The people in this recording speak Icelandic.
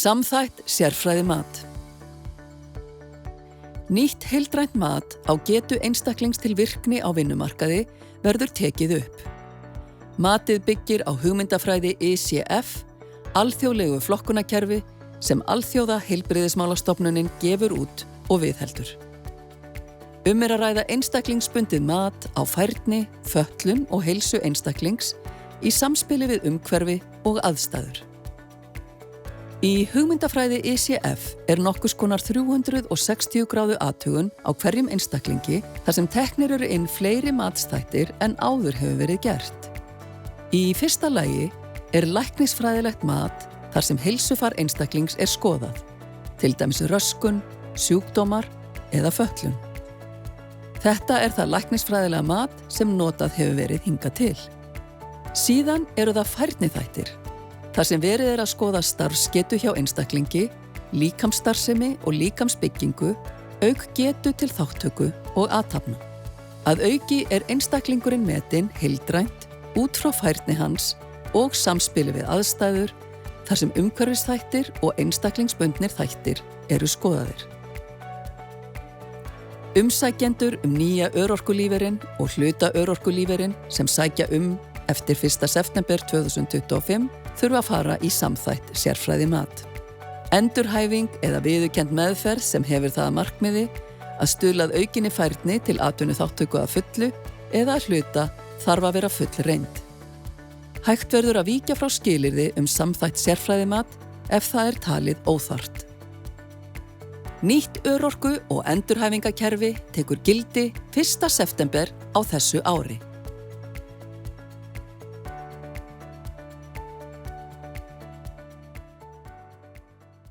Samþætt sérfræði mat. Nýtt heildrænt mat á getu einstaklings til virkni á vinnumarkaði verður tekið upp. Matið byggir á hugmyndafræði ICF, alþjóðlegu flokkunarkerfi sem Alþjóða heilbrigðismálastofnunin gefur út og viðheldur. Að ræða einstaklingsbundið mat á færni, fötlun og heilsu einstaklings í samspili við umhverfi og aðstæður. Í hugmyndafræði ICF nokkurs konar 360 gráðu athugun á hverjum einstaklingi þar sem teknir eru inn fleiri matsþættir en áður hefur verið gert. Í fyrsta lagi læknisfræðilegt mat þar sem heilsufar einstaklings skoðað, til dæmis röskun, sjúkdómar eða fötlun. Þetta það læknisfræðilega mat sem notað hefur verið hingað til. Síðan það færniþættir, þar sem verið að skoða starfsgetu hjá einstaklingi, líkamsstarfsemi og líkamsbyggingu, auk getu til þátttöku og athafna. Að auki einstaklingurinn metinn heildrænt út frá færni hans og samspili við aðstæður, þar sem umhverfisþættir og einstaklingsbundnir þættir skoðaðir. Umsækjendur nýja örorkulífeyrinn og hluta örorkulífeyrinn sem sækja eftir 1. september 2025 þurfa að fara í samþætt sérfræði mat. Endurhæfing eða viðurkennd meðferð sem hefur það að markmiði að stuðla að aukinni færni til atvinnuþátttöku að fullu eða að hluta þarf að vera fullreynd. Hægt verður að víkja frá skilyrði samþætt sérfræði mat ef það talið óþarft. Nýtt örorku- og endurhæfingakerfi tekur gildi 1. september á þessu ári.